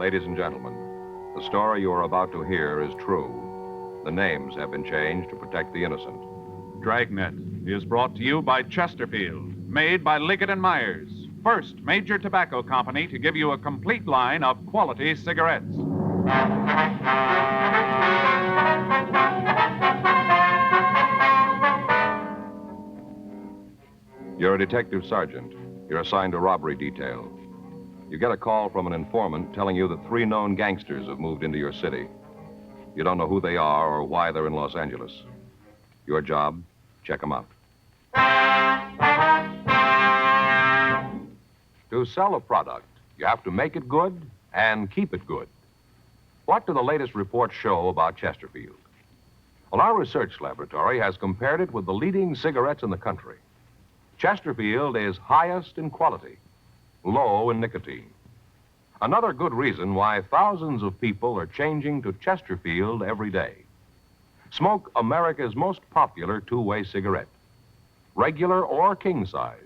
Ladies and gentlemen, the story you are about to hear is true. The names have been changed to protect the innocent. Dragnet is brought to you by Chesterfield, made by Liggett & Myers, first major tobacco company to give you a complete line of quality cigarettes. You're a detective sergeant. You're assigned to robbery detail. You get a call from an informant telling you that 3 known gangsters have moved into your city. You don't know who they are or why they're in Los Angeles. Your job, check them out. To sell a product, you have to make it good and keep it good. What do the latest reports show about Chesterfield? Well, our research laboratory has compared it with the leading cigarettes in the country. Chesterfield is highest in quality, low in nicotine. Another good reason why thousands of people are changing to Chesterfield every day. Smoke America's most popular two-way cigarette. Regular or king size,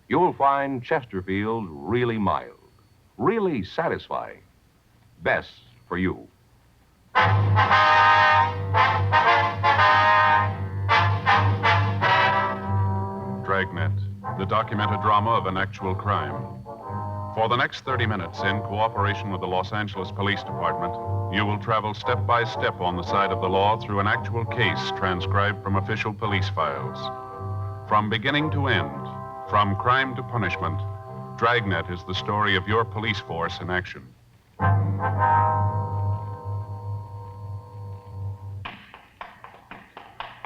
you'll find Chesterfield really mild, really satisfying. Best for you. Dragnet, the documented drama of an actual crime. For the next 30 minutes, in cooperation with the Los Angeles Police Department, you will travel step by step on the side of the law through an actual case transcribed from official police files. From beginning to end, from crime to punishment, Dragnet is the story of your police force in action.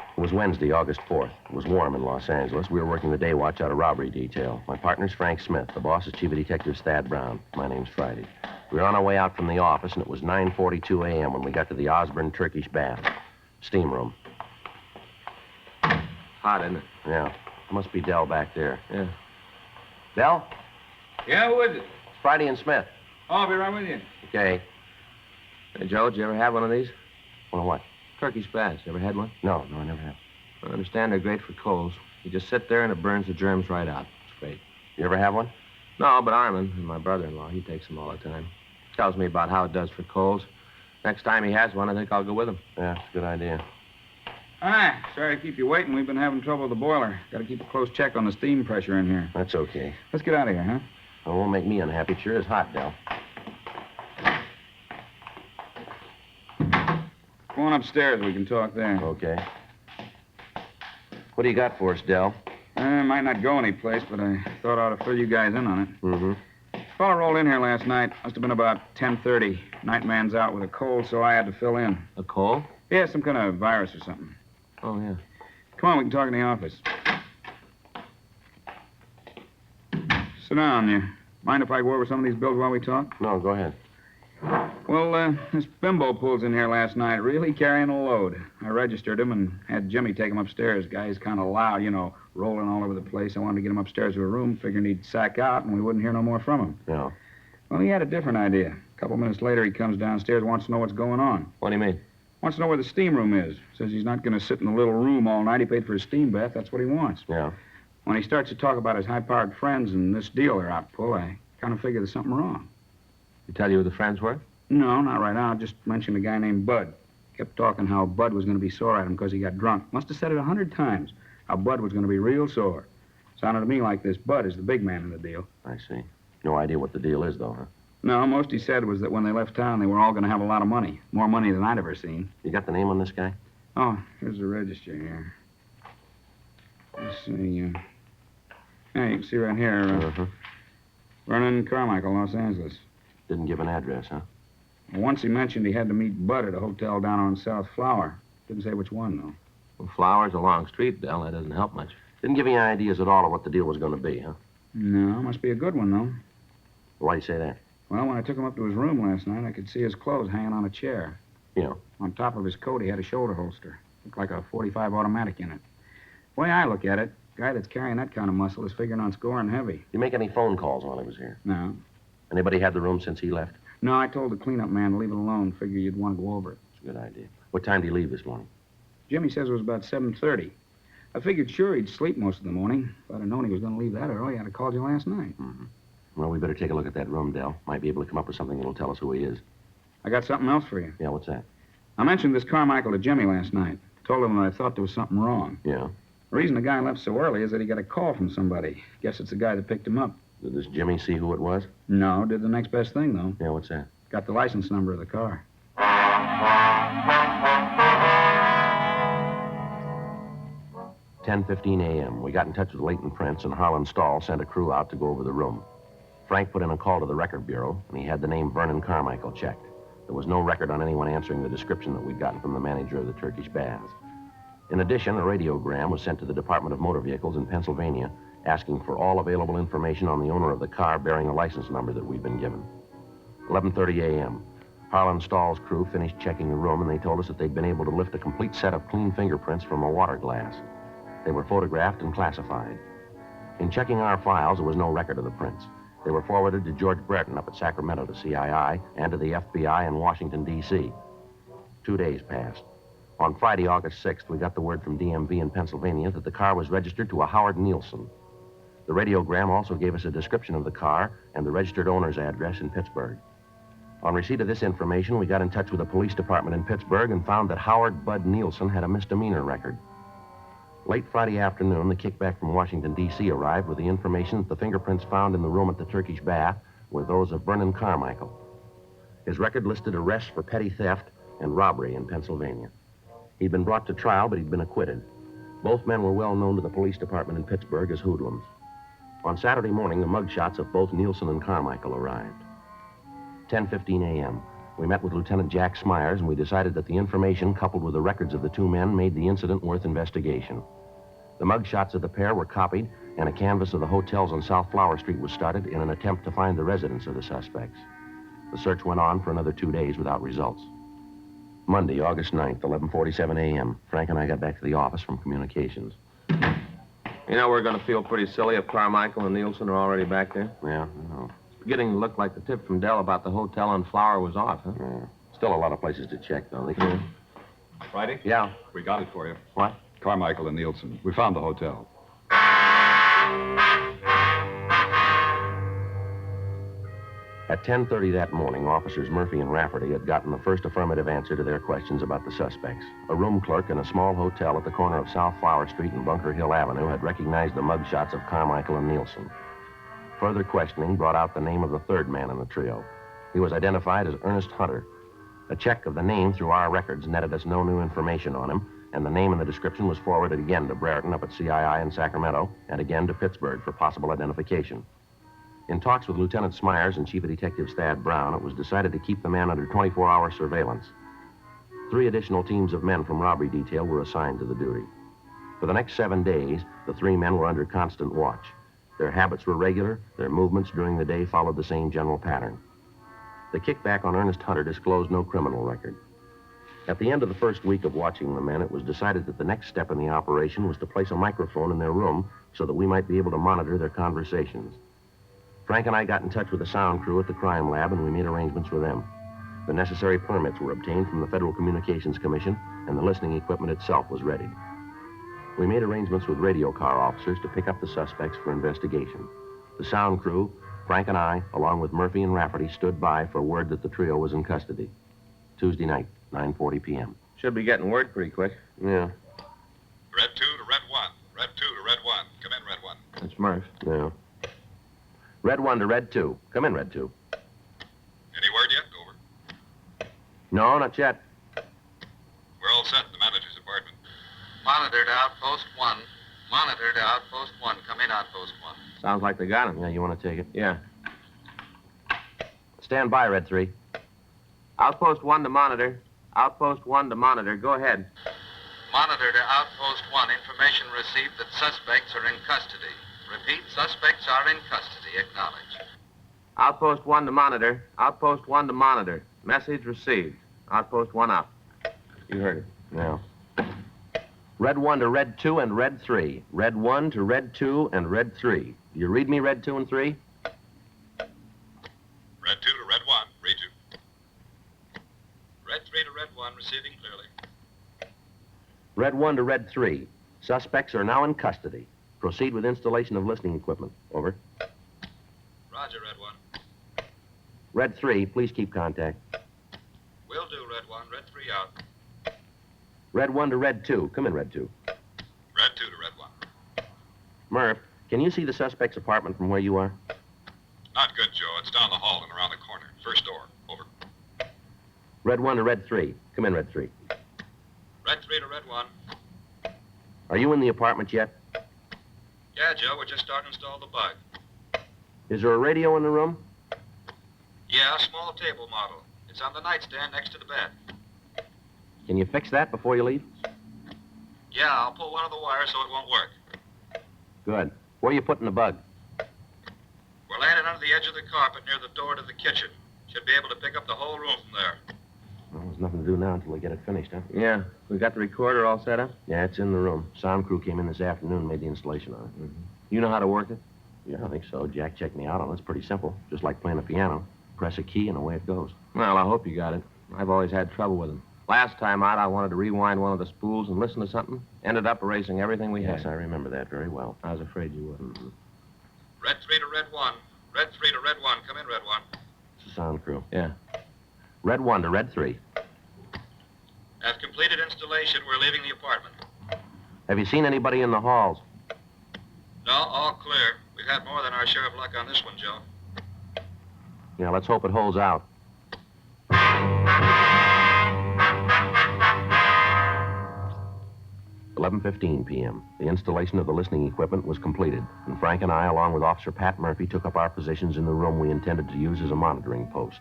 It was Wednesday, August 4th. It was warm in Los Angeles. We were working the day watch out of robbery detail. My partner's Frank Smith. The boss is Chief of Detectives Thad Brown. My name's Friday. We were on our way out from the office, and it was 9:42 a.m. when we got to the Osborne Turkish bath. Steam room. Hot, isn't it? Yeah. Must be Dell back there. Yeah. Dell? Yeah, who is it? It's Friday and Smith. Oh, I'll be right with you. Okay. Hey, Joe, did you ever have one of these? Well, what? Turkish baths. You ever had one? No, I never have. I understand they're great for colds. You just sit there and it burns the germs right out. It's great. You ever have one? No, but Armin, my brother-in-law, he takes them all the time. Tells me about how it does for colds. Next time he has one, I think I'll go with him. Yeah, it's a good idea. Hi. Sorry to keep you waiting. We've been having trouble with the boiler. Got to keep a close check on the steam pressure in here. That's okay. Let's get out of here, huh? Well, it won't make me unhappy. It sure is hot, Dell. Go on upstairs. We can talk there. Okay. What do you got for us, Dell? Might not go anyplace, but I thought I ought to fill you guys in on it. Mm-hmm. Fella rolled in here last night. Must have been about 10:30. Night man's out with a cold, so I had to fill in. A cold? Yeah, some kind of virus or something. Oh, yeah. Come on, we can talk in the office. Sit down. You mind if I go over some of these bills while we talk? No, go ahead. Well, this bimbo pulls in here last night, really carrying a load. I registered him and had Jimmy take him upstairs. Guy's kind of loud, rolling all over the place. I wanted to get him upstairs to a room, figuring he'd sack out, and we wouldn't hear no more from him. Yeah. Well, he had a different idea. A couple minutes later, he comes downstairs, wants to know what's going on. What do you mean? Wants to know where the steam room is. Says he's not going to sit in the little room all night. He paid for a steam bath. That's what he wants. Yeah. When he starts to talk about his high-powered friends and this deal they're out to pull, I kind of figure there's something wrong. He tell you who the friends were? No, not right now. Just mentioned a guy named Bud. Kept talking how Bud was going to be sore at him because he got drunk. Must have said it 100 times, how Bud was going to be real sore. Sounded to me like this Bud is the big man in the deal. I see. No idea what the deal is, though, huh? No, most he said was that when they left town, they were all going to have a lot of money. More money than I'd ever seen. You got the name on this guy? Oh, here's the register here. Let's see. Yeah, you can see right here. Vernon Carmichael, Los Angeles. Didn't give an address, huh? Once he mentioned he had to meet Bud at a hotel down on South Flower. Didn't say which one, though. Well, Flowers, a long street, Dell. That doesn't help much. Didn't give you any ideas at all of what the deal was going to be, huh? No, must be a good one, though. Why do you say that? Well, when I took him up to his room last night, I could see his clothes hanging on a chair. Yeah. On top of his coat, he had a shoulder holster. Looked like a .45 automatic in it. The way I look at it, a guy that's carrying that kind of muscle is figuring on scoring heavy. You make any phone calls while he was here? No. Anybody had the room since he left? No, I told the cleanup man to leave it alone. Figure you'd want to go over it. It's a good idea. What time did he leave this morning? Jimmy says it was about 7:30. I figured sure he'd sleep most of the morning. If I'd have known he was going to leave that early, I'd have called you last night. Mm-hmm. Well, we better take a look at that room, Del. Might be able to come up with something that'll tell us who he is. I got something else for you. Yeah, what's that? I mentioned this Carmichael to Jimmy last night. Told him that I thought there was something wrong. Yeah? The reason the guy left so early is that he got a call from somebody. Guess it's the guy that picked him up. Did this Jimmy see who it was? No, did the next best thing, though. Yeah, what's that? Got the license number of the car. 10:15 a.m. We got in touch with Leighton Prince, and Harlan Stahl sent a crew out to go over the room. Frank put in a call to the record bureau, and he had the name Vernon Carmichael checked. There was no record on anyone answering the description that we'd gotten from the manager of the Turkish Baths. In addition, a radiogram was sent to the Department of Motor Vehicles in Pennsylvania, asking for all available information on the owner of the car bearing a license number that we'd been given. 11:30 a.m. Harlan Stahl's crew finished checking the room, and they told us that they'd been able to lift a complete set of clean fingerprints from a water glass. They were photographed and classified. In checking our files, there was no record of the prints. They were forwarded to George Brereton up at Sacramento to CII and to the FBI in Washington, D.C. 2 days passed. On Friday, August 6th, we got the word from DMV in Pennsylvania that the car was registered to a Howard Nielsen. The radiogram also gave us a description of the car and the registered owner's address in Pittsburgh. On receipt of this information, we got in touch with the police department in Pittsburgh and found that Howard Bud Nielsen had a misdemeanor record. Late Friday afternoon, the kickback from Washington, D.C. arrived with the information that the fingerprints found in the room at the Turkish Bath were those of Vernon Carmichael. His record listed arrests for petty theft and robbery in Pennsylvania. He'd been brought to trial, but he'd been acquitted. Both men were well known to the police department in Pittsburgh as hoodlums. On Saturday morning, the mugshots of both Nielsen and Carmichael arrived. 10:15 a.m. We met with Lieutenant Jack Smyers, and we decided that the information, coupled with the records of the two men, made the incident worth investigation. The mugshots of the pair were copied, and a canvass of the hotels on South Flower Street was started in an attempt to find the residence of the suspects. The search went on for another 2 days without results. Monday, August 9th, 11:47 a.m., Frank and I got back to the office from communications. You know, we're going to feel pretty silly if Carmichael and Nielsen are already back there. Yeah, I know. It's beginning to look like the tip from Dell about the hotel on Flower was off, huh? Yeah. Still a lot of places to check, though. They can... Friday? Yeah. We got it for you. What? Carmichael and Nielsen. We found the hotel. At 10:30 that morning, officers Murphy and Rafferty had gotten the first affirmative answer to their questions about the suspects. A room clerk in a small hotel at the corner of South Flower Street and Bunker Hill Avenue had recognized the mugshots of Carmichael and Nielsen. Further questioning brought out the name of the third man in the trio. He was identified as Ernest Hunter. A check of the name through our records netted us no new information on him, and the name and the description was forwarded again to Brereton up at CII in Sacramento and again to Pittsburgh for possible identification. In talks with Lieutenant Smyers and Chief of Detectives Thad Brown, it was decided to keep the man under 24-hour surveillance. 3 additional teams of men from robbery detail were assigned to the duty. For the next 7 days, the 3 men were under constant watch. Their habits were regular, their movements during the day followed the same general pattern. The kickback on Ernest Hunter disclosed no criminal record. At the end of the first week of watching the men, it was decided that the next step in the operation was to place a microphone in their room so that we might be able to monitor their conversations. Frank and I got in touch with the sound crew at the crime lab, and we made arrangements with them. The necessary permits were obtained from the Federal Communications Commission, and the listening equipment itself was readied. We made arrangements with radio car officers to pick up the suspects for investigation. The sound crew, Frank and I, along with Murphy and Rafferty, stood by for word that the trio was in custody. Tuesday night, 9:40 p.m. Should be getting word pretty quick. Yeah. Red 2 to Red 1. Red 2 to Red 1. Come in, Red 1. It's Murph. Yeah. Red 1 to Red 2. Come in, Red 2. Any word yet? Over. No, not yet. We're all set in the manager's apartment. Monitor to Outpost 1. Monitor to Outpost 1. Come in, Outpost 1. Sounds like they got him. Yeah, you want to take it? Yeah. Stand by, Red 3. Outpost 1 to monitor. Outpost 1 to monitor. Go ahead. Monitor to Outpost 1. Information received that suspects are in custody. Repeat, suspects are in custody. Acknowledge. Outpost 1 to monitor. Outpost 1 to monitor. Message received. Outpost 1 out. You heard it. Yeah. Red 1 to Red 2 and Red 3. Red 1 to Red 2 and Red 3. Do you read me, Red 2 and 3? Red 2 to Red 1. Read you. Red 3 to Red 1. Receiving clearly. Red 1 to Red 3. Suspects are now in custody. Proceed with installation of listening equipment. Over. Roger. Roger, Red 1. Red 3, please keep contact. Will do, Red 1. Red 3 out. Red 1 to Red 2. Come in, Red 2. Red 2 to Red 1. Murph, can you see the suspect's apartment from where you are? Not good, Joe. It's down the hall and around the corner. First door. Over. Red 1 to Red 3. Come in, Red 3. Red 3 to Red 1. Are you in the apartment yet? Yeah, Joe, we're just starting to install the bug. Is there a radio in the room? Yeah, a small table model. It's on the nightstand next to the bed. Can you fix that before you leave? Yeah, I'll pull one of the wires so it won't work. Good. Where are you putting the bug? We're laying it under the edge of the carpet near the door to the kitchen. Should be able to pick up the whole room from there. Well, there's nothing to do now until we get it finished, huh? Yeah. We got the recorder all set up? Yeah, it's in the room. Sound crew came in this afternoon and made the installation on it. Mm-hmm. You know how to work it? Yeah, I think so. Jack checked me out on it. It's pretty simple. Just like playing a piano. Press a key and away it goes. Well, I hope you got it. I've always had trouble with them. Last time out, I wanted to rewind one of the spools and listen to something. Ended up erasing everything we had. Yes, I remember that very well. I was afraid you would. Mm-hmm. Red 3 to Red 1. Red 3 to Red 1. Come in, Red 1. It's the sound crew. Yeah. Red 1 to Red 3. Have completed installation. We're leaving the apartment. Have you seen anybody in the halls? No, all clear. We've had more than our share of luck on this one, Joe. Yeah, let's hope it holds out. 11:15 p.m. The installation of the listening equipment was completed, and Frank and I, along with Officer Pat Murphy, took up our positions in the room we intended to use as a monitoring post.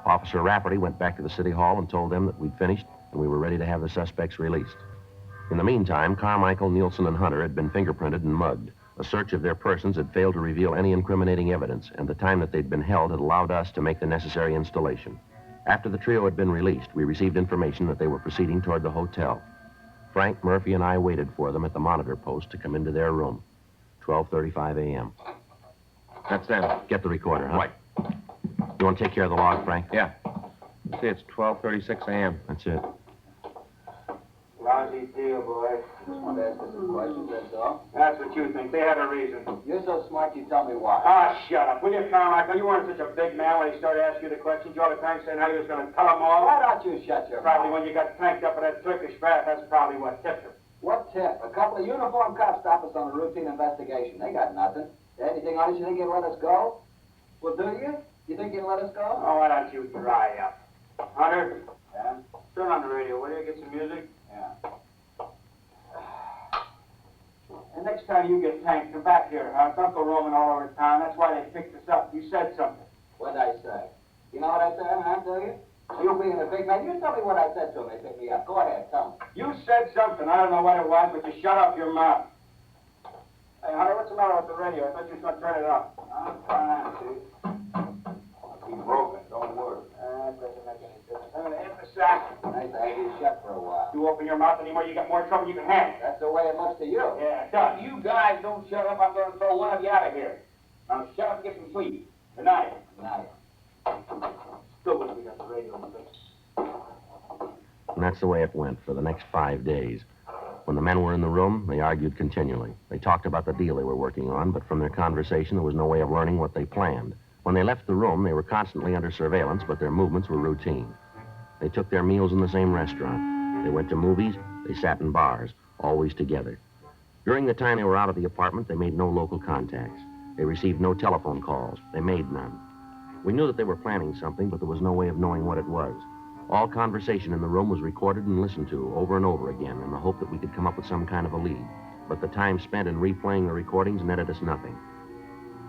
Officer Rafferty went back to the city hall and told them that we'd finished and we were ready to have the suspects released. In the meantime, Carmichael, Nielsen, and Hunter had been fingerprinted and mugged. A search of their persons had failed to reveal any incriminating evidence, and the time that they'd been held had allowed us to make the necessary installation. After the trio had been released, we received information that they were proceeding toward the hotel. Frank, Murphy, and I waited for them at the monitor post to come into their room. 12:35 a.m. That's them. Get the recorder, huh? Right. You want to take care of the log, Frank? Yeah. See, it's 12:36 a.m. That's it. Lousy deal, boy. Just wanted to ask you some questions, that's all. That's what you think. They had a reason. You're so smart, you tell me why. Ah, shut up. Will you, Carmichael? You weren't such a big man when he started asking you the questions. You all the time saying how he was going to tell them all. Why don't you shut your Probably mouth? when you got tanked up in that Turkish bath, that's probably what tipped him. What tip? A couple of uniformed cops stop us on a routine investigation. They got nothing. Anything on us, you think you'd let us go? Well, do you? You think you'd let us go? Oh, why don't you dry up? Hunter, Yeah? turn on the radio, will you? Get some music. Yeah. And next time you get tanked, come back here, huh? Don't go roaming all over town. That's why they picked us up. You said something. What'd I say? You know what I said, huh, do you? You being a big man, you tell me what I said to him. They picked me up. Go ahead, tell me. You said something. I don't know what it was, but you shut up your mouth. Hey, Hunter, what's the matter with the radio? I thought you was going to turn it up. I'm fine, see? I'll keep broken, don't worry. That doesn't make any difference. I'm going to hit the sack. Nice to have you shut for a while. You open your mouth anymore, you got more trouble you can handle. That's the way it looks to you. Yeah, it does. You guys don't shut up, I'm going to throw one of you out of here. Now shut up and get some sleep. Good night. Nice. Still wish we got the radio fixed. And that's the way it went for the next 5 days. When the men were in the room, they argued continually. They talked about the deal they were working on, but from their conversation, there was no way of learning what they planned. When they left the room, they were constantly under surveillance, but their movements were routine. They took their meals in the same restaurant. They went to movies. They sat in bars, always together. During the time they were out of the apartment, they made no local contacts. They received no telephone calls. They made none. We knew that they were planning something, but there was no way of knowing what it was. All conversation in the room was recorded and listened to over and over again in the hope that we could come up with some kind of a lead. But the time spent in replaying the recordings netted us nothing.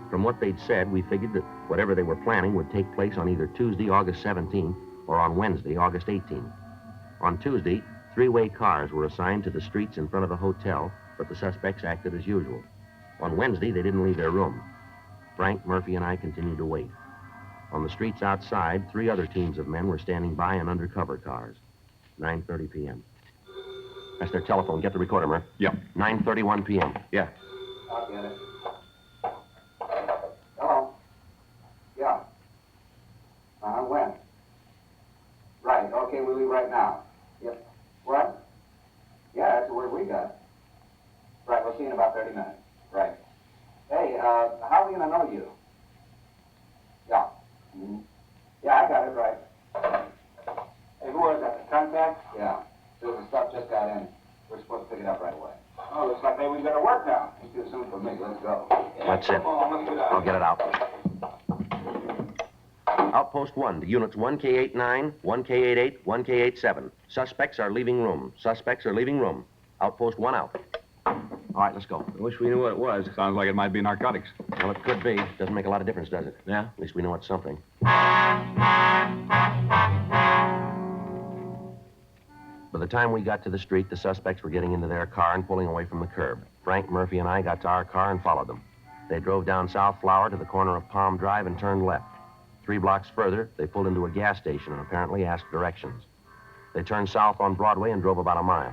From what they'd said, we figured that whatever they were planning would take place on either Tuesday, August 17th, or on Wednesday, August 18th. On Tuesday, three-way cars were assigned to the streets in front of the hotel, but the suspects acted as usual. On Wednesday, they didn't leave their room. Frank, Murphy, and I continued to wait. On the streets outside, three other teams of men were standing by in undercover cars. 9:30 p.m. That's their telephone. Get the recorder, Murph. Yep. 9:31 p.m. Yeah. I'll get it. Hello? Yeah. When? Right, okay, we'll leave right now. Yep. What? Yeah, that's the word we got. Right, we'll see you in about 30 minutes. Right. Hey, how are we going to know you? Yeah, I got it right. Hey, who was that? The contact? Yeah. The stuff just got in. We're supposed to pick it up right away. Oh, looks like maybe we better work now. It's too soon for me. Let's go. That's it. I'll get it out. Outpost 1 to units 1K89, 1K88, 1K87. Suspects are leaving room. Suspects are leaving room. Outpost 1 out. All right, let's go. I wish we knew what it was. Sounds like it might be narcotics. Well, it could be. Doesn't make a lot of difference, does it? Yeah? At least we know it's something. By the time we got to the street, the suspects were getting into their car and pulling away from the curb. Frank, Murphy, and I got to our car and followed them. They drove down South Flower to the corner of Palm Drive and turned left. 3 blocks further, they pulled into a gas station and apparently asked directions. They turned south on Broadway and drove about a mile.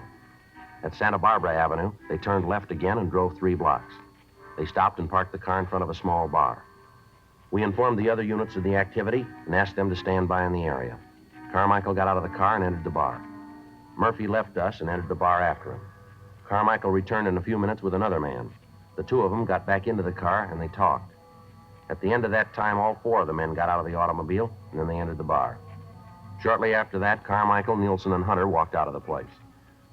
At Santa Barbara Avenue, they turned left again and drove 3 blocks. They stopped and parked the car in front of a small bar. We informed the other units of the activity and asked them to stand by in the area. Carmichael got out of the car and entered the bar. Murphy left us and entered the bar after him. Carmichael returned in a few minutes with another man. The 2 of them got back into the car and they talked. At the end of that time, all 4 of the men got out of the automobile and then they entered the bar. Shortly after that, Carmichael, Nielsen, and Hunter walked out of the place.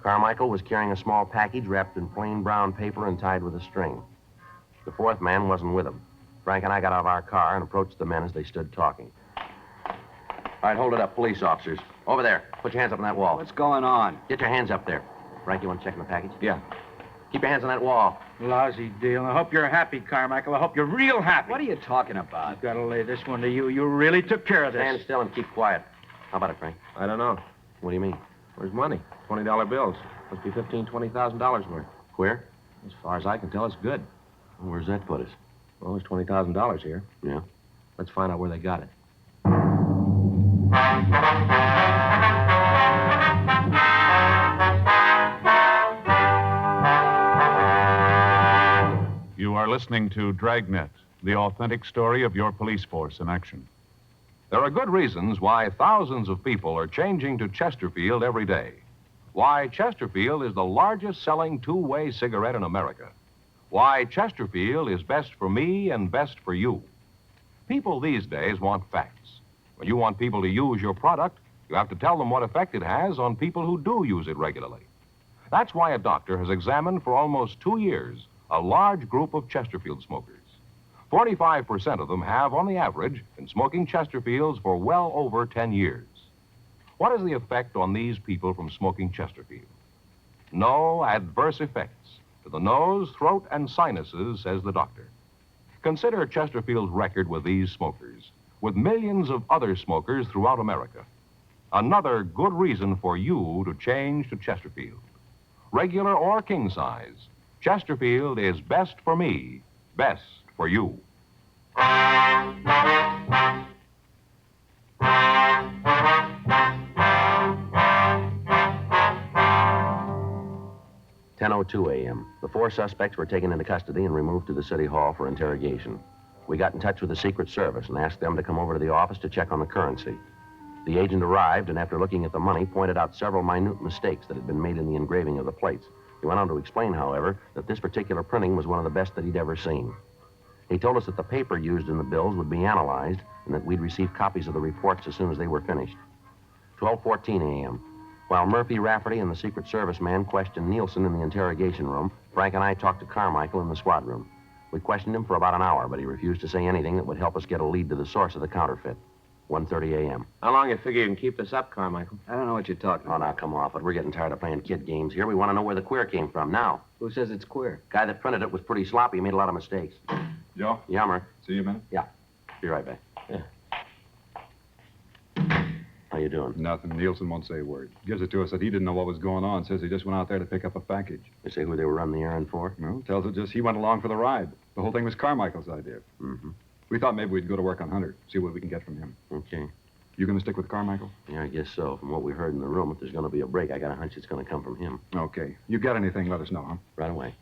Carmichael was carrying a small package wrapped in plain brown paper and tied with a string. The 4th man wasn't with him. Frank and I got out of our car and approached the men as they stood talking. All right, hold it up, police officers. Over there. Put your hands up on that wall. What's going on? Get your hands up there. Frank, you want to check in the package? Yeah. Keep your hands on that wall. Lousy deal. I hope you're happy, Carmichael. I hope you're real happy. What are you talking about? I've got to lay this one to you. You really took care of this. Stand still and keep quiet. How about it, Frank? I don't know. What do you mean? Where's money? $20 bills. Must be $15,000, $20,000 worth. Queer? As far as I can tell, it's good. Well, where's that put us? Well, there's $20,000 here. Yeah. Let's find out where they got it. You are listening to Dragnet, the authentic story of your police force in action. There are good reasons why thousands of people are changing to Chesterfield every day. Why Chesterfield is the largest selling 2-way cigarette in America. Why Chesterfield is best for me and best for you. People these days want facts. When you want people to use your product, you have to tell them what effect it has on people who do use it regularly. That's why a doctor has examined for almost 2 years a large group of Chesterfield smokers. 45% of them have, on the average, been smoking Chesterfields for well over 10 years. What is the effect on these people from smoking Chesterfield? No adverse effects to the nose, throat, and sinuses, says the doctor. Consider Chesterfield's record with these smokers, with millions of other smokers throughout America. Another good reason for you to change to Chesterfield. Regular or king size, Chesterfield is best for me, best for you. 10:02 a.m. The 4 suspects were taken into custody and removed to the city hall for interrogation. We got in touch with the Secret Service and asked them to come over to the office to check on the currency. The agent arrived and after looking at the money, pointed out several minute mistakes that had been made in the engraving of the plates. He went on to explain, however, that this particular printing was one of the best that he'd ever seen. He told us that the paper used in the bills would be analyzed and that we'd receive copies of the reports as soon as they were finished. 12:14 a.m. While Murphy, Rafferty, and the Secret Service man questioned Nielsen in the interrogation room, Frank and I talked to Carmichael in the squad room. We questioned him for about an hour, but he refused to say anything that would help us get a lead to the source of the counterfeit. 1:30 a.m. How long you figure you can keep this up, Carmichael? I don't know what you're talking Oh, about. now, come off it. We're getting tired of playing kid games here. We want to know where the queer came from now. Who says it's queer? Guy that printed it was pretty sloppy. He made a lot of mistakes. Joe? Yummer. See you a minute? Be right back. Yeah. How you doing? Nothing. Nielsen won't say a word. Gives it to us that he didn't know what was going on. Says he just went out there to pick up a package. They say who they were running the errand for? Well, tells it just he went along for the ride. The whole thing was Carmichael's idea. Mm-hmm. We thought maybe we'd go to work on Hunter, see what we can get from him. Okay. You going to stick with Carmichael? Yeah, I guess so. From what we heard in the room, if there's going to be a break, I got a hunch it's going to come from him. Okay. You got anything, let us know, huh? Right away.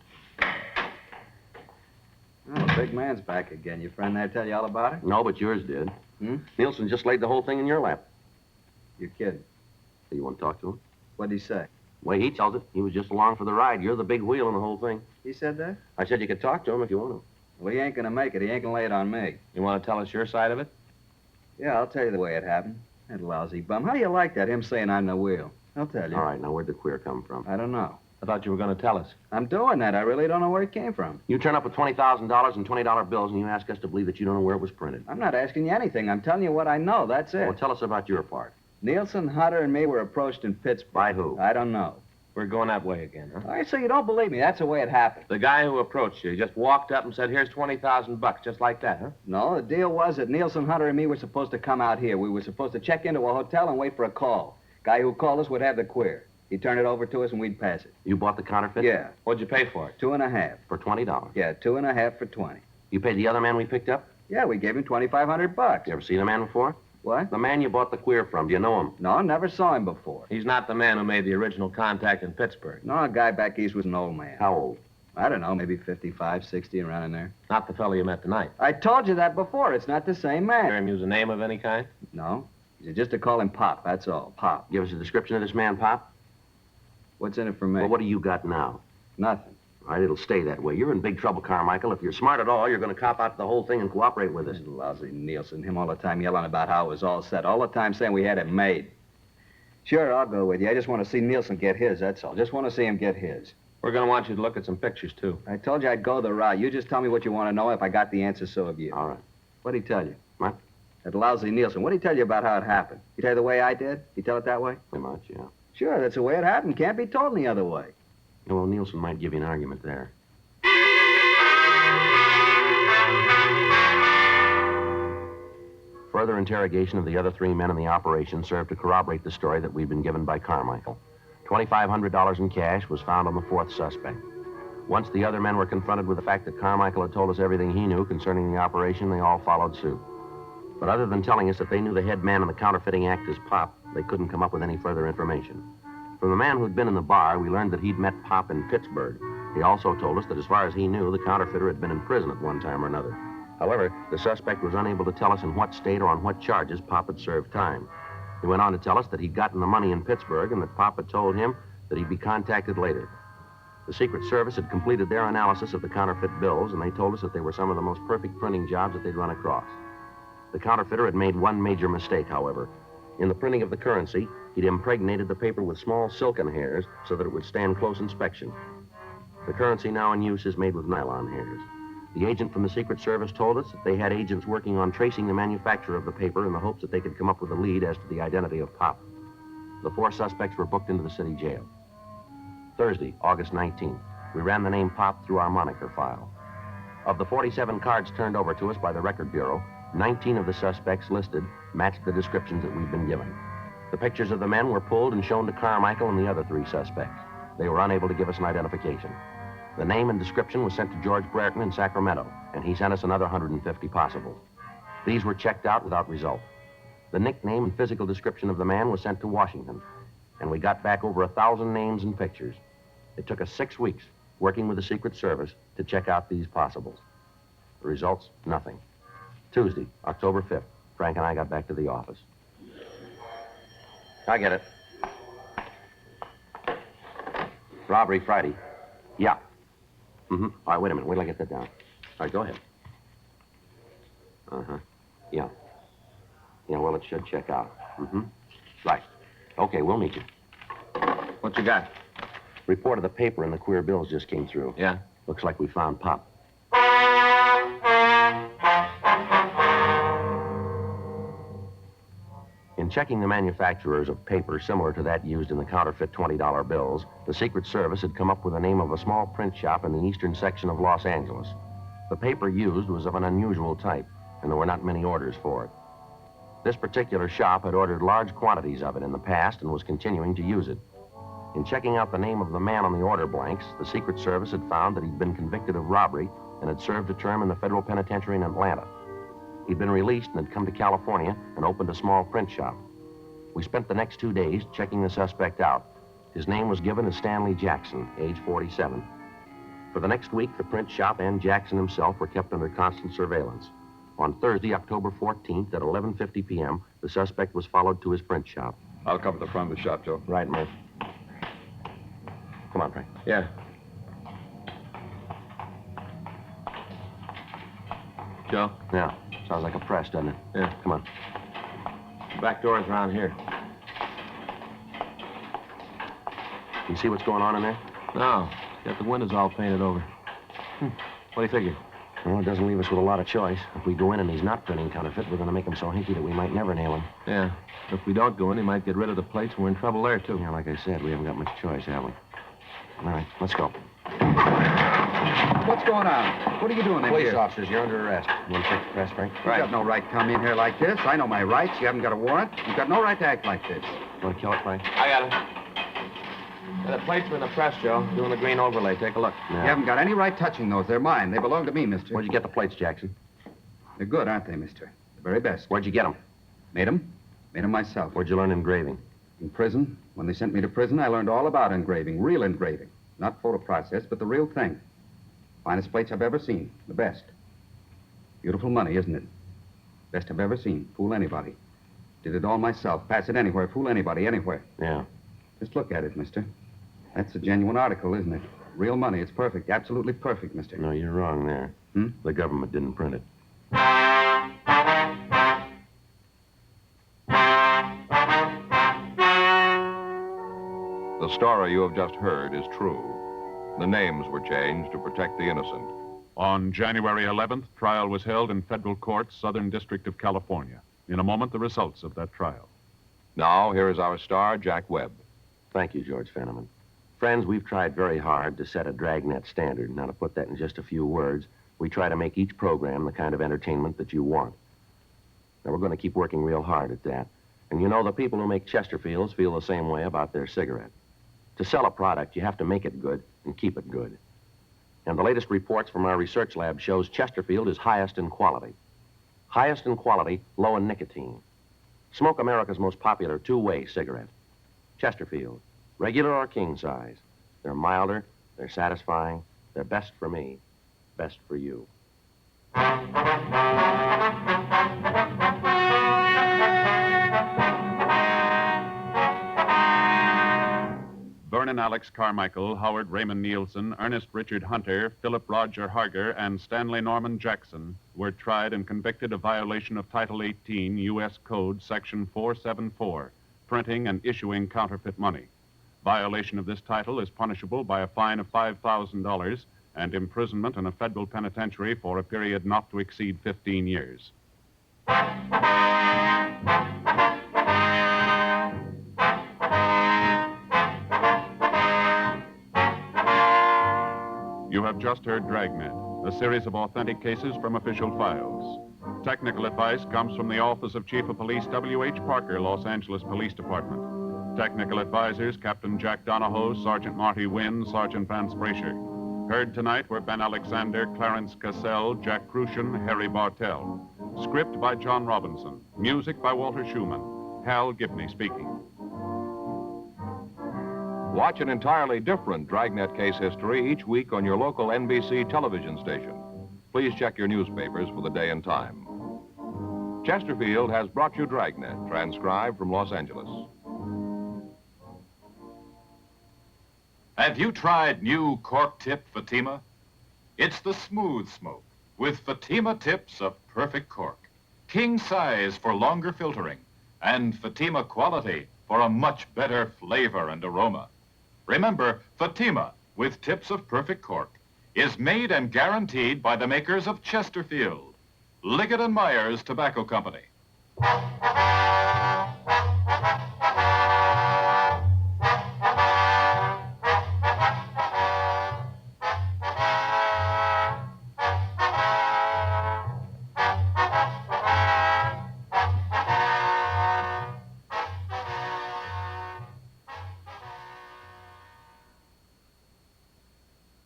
Oh, the big man's back again. Your friend there tell you all about it? No, but yours did. Hmm? Nielsen just laid the whole thing in your lap. You're kidding. You want to talk to him? What'd he say? The way he tells it, he was just along for the ride. You're the big wheel in the whole thing. He said that? I said you could talk to him if you want to. Well, he ain't gonna make it. He ain't gonna lay it on me. You want to tell us your side of it? Yeah, I'll tell you the way it happened. That lousy bum. How do you like that, him saying I'm the wheel? I'll tell you. All right, now where'd the queer come from? I don't know. I thought you were going to tell us. I'm doing that. I really don't know where it came from. You turn up with $20,000 in $20 bills, and you ask us to believe that you don't know where it was printed. I'm not asking you anything. I'm telling you what I know. That's it. Well, tell us about your part. Nielsen, Hunter, and me were approached in Pittsburgh. By who? I don't know. We're going that way again, huh? All right, so you don't believe me. That's the way it happened. The guy who approached you just walked up and said, here's $20,000, just like that, huh? No, the deal was that Nielsen, Hunter, and me were supposed to come out here. We were supposed to check into a hotel and wait for a call. Guy who called us would have the queer. He'd turn it over to us and we'd pass it. You bought the counterfeit? Yeah. What'd you pay for it? 2.5. For $20? Yeah, 2.5 for 20. You paid the other man we picked up? Yeah, we gave him $2,500. You ever seen a man before? What? The man you bought the queer from. Do you know him? No, never saw him before. He's not the man who made the original contact in Pittsburgh. No, a guy back east was an old man. How old? I don't know, maybe 55, 60, around in there. Not the fellow you met tonight. I told you that before. It's not the same man. Hear him use a name of any kind? No. Just to call him Pop, that's all. Pop. Give us a description of this man, Pop? What's in it for me? Well, what do you got now? Nothing. All right, it'll stay that way. You're in big trouble, Carmichael. If you're smart at all, you're going to cop out the whole thing and cooperate with us. This lousy Nielsen, him all the time yelling about how it was all set, all the time saying we had it made. Sure, I'll go with you. I just want to see Nielsen get his, that's all. Just want to see him get his. We're going to want you to look at some pictures, too. I told you I'd go the route. You just tell me what you want to know. If I got the answer, so have you. All right. What'd he tell you? What? That lousy Nielsen. What'd he tell you about how it happened? He tell you the way I did? He tell it that way? Pretty much, yeah. Sure, that's the way it happened. Can't be told any other way. Well, Nielsen might give you an argument there. Further interrogation of the other three men in the operation served to corroborate the story that we'd been given by Carmichael. $2,500 in cash was found on the fourth suspect. Once the other men were confronted with the fact that Carmichael had told us everything he knew concerning the operation, they all followed suit. But other than telling us that they knew the head man in the counterfeiting act as Pop, they couldn't come up with any further information. From the man who'd been in the bar, we learned that he'd met Pop in Pittsburgh. He also told us that as far as he knew, the counterfeiter had been in prison at one time or another. However, the suspect was unable to tell us in what state or on what charges Pop had served time. He went on to tell us that he'd gotten the money in Pittsburgh and that Pop had told him that he'd be contacted later. The Secret Service had completed their analysis of the counterfeit bills, and they told us that they were some of the most perfect printing jobs that they'd run across. The counterfeiter had made one major mistake, however. In the printing of the currency, he'd impregnated the paper with small silken hairs so that it would stand close inspection. The currency now in use is made with nylon hairs. The agent from the Secret Service told us that they had agents working on tracing the manufacturer of the paper in the hopes that they could come up with a lead as to the identity of Pop. The four suspects were booked into the city jail. Thursday, August 19th, we ran the name Pop through our moniker file. Of the 47 cards turned over to us by the Record Bureau, 19 of the suspects listed matched the descriptions that we'd been given. The pictures of the men were pulled and shown to Carmichael and the other three suspects. They were unable to give us an identification. The name and description was sent to George Brereton in Sacramento, and he sent us another 150 possibles. These were checked out without result. The nickname and physical description of the man was sent to Washington, and we got back over 1,000 names and pictures. It took us 6 weeks, working with the Secret Service, to check out these possibles. The results, nothing. Tuesday, October 5th, Frank and I got back to the office. I get it. Robbery Friday. Yeah. All right, wait a minute. Wait till I get that down. All right, go ahead. Yeah. Yeah, well, it should check out. Right. Okay, we'll meet you. What you got? Report of the paper and the queer bills just came through. Yeah? Looks like we found Pop. In checking the manufacturers of paper similar to that used in the counterfeit $20 bills, the Secret Service had come up with the name of a small print shop in the eastern section of Los Angeles. The paper used was of an unusual type, and there were not many orders for it. This particular shop had ordered large quantities of it in the past and was continuing to use it. In checking out the name of the man on the order blanks, the Secret Service had found that he'd been convicted of robbery and had served a term in the federal penitentiary in Atlanta. He'd been released and had come to California and opened a small print shop. We spent the next 2 days checking the suspect out. His name was given as Stanley Jackson, age 47. For the next week, the print shop and Jackson himself were kept under constant surveillance. On Thursday, October 14th, at 11:50 p.m., the suspect was followed to his print shop. I'll cover the front of the shop, Joe. Right, Murph. Come on, Frank. Yeah. Joe? Yeah. Sounds like a press, doesn't it? Yeah. Come on. Back door's around here. You see what's going on in there? No. Got the windows all painted over. What do you figure? Well, it doesn't leave us with a lot of choice. If we go in and he's not printing counterfeit, we're going to make him so hinky that we might never nail him. Yeah. If we don't go in, he might get rid of the plates, and we're in trouble there, too. Yeah, like I said, we haven't got much choice, have we? All right, let's go. What's going on? What are you doing in Police here? officers, you're under arrest. You want to check the press, Frank? You've got no right to come in here like this. I know my rights. You haven't got a warrant. You've got no right to act like this. You want to kill it, Frank? I got it. Yeah, the plates are in the press, Joe. Doing the green overlay. Take a look. You haven't got any right touching those. They're mine. They belong to me, mister. Where'd you get the plates, Jackson? They're good, aren't they, mister? The very best. Where'd you get them? Made them? Made them myself. Where'd you learn engraving? In prison. When they sent me to prison, I learned all about engraving. Real engraving. Not photo process, but the real thing. Finest plates I've ever seen. The best. Beautiful money, isn't it? Best I've ever seen. Fool anybody. Did it all myself. Pass it anywhere. Fool anybody, anywhere. Yeah. Just look at it, mister. That's a genuine article, isn't it? Real money. It's perfect. Absolutely perfect, mister. No, you're wrong there. The government didn't print it. The story you have just heard is true. The names were changed to protect the innocent. On January 11th, trial was held in federal court, Southern District of California. In a moment, the results of that trial. Now, here is our star, Jack Webb. Thank you, George Fenneman. Friends, we've tried very hard to set a Dragnet standard. Now, to put that in just a few words, we try to make each program the kind of entertainment that you want. Now, we're going to keep working real hard at that. And you know, the people who make Chesterfields feel the same way about their cigarette. To sell a product, you have to make it good and keep it good. And the latest reports from our research lab shows Chesterfield is highest in quality. Highest in quality, low in nicotine. Smoke America's most popular two-way cigarette. Chesterfield, regular or king size. They're milder, they're satisfying, they're best for me, best for you. Vernon Alex Carmichael, Howard Raymond Nielsen, Ernest Richard Hunter, Philip Roger Harger, and Stanley Norman Jackson were tried and convicted of violation of Title 18 U.S. Code, Section 474, printing and issuing counterfeit money. Violation of this title is punishable by a fine of $5,000 and imprisonment in a federal penitentiary for a period not to exceed 15 years. You have just heard Dragnet, a series of authentic cases from official files. Technical advice comes from the Office of Chief of Police W.H. Parker, Los Angeles Police Department. Technical advisors, Captain Jack Donahoe, Sergeant Marty Wynn, Sergeant Vance Brasher. Heard tonight were Ben Alexander, Clarence Cassell, Jack Crucian, Harry Bartell. Script by John Robinson. Music by Walter Schumann. Hal Gibney speaking. Watch an entirely different Dragnet case history each week on your local NBC television station. Please check your newspapers for the day and time. Chesterfield has brought you Dragnet, transcribed from Los Angeles. Have you tried new cork tip Fatima? It's the smooth smoke with Fatima tips of perfect cork. King size for longer filtering and Fatima quality for a much better flavor and aroma. Remember, Fatima with tips of perfect cork is made and guaranteed by the makers of Chesterfield, Liggett & Myers Tobacco Company.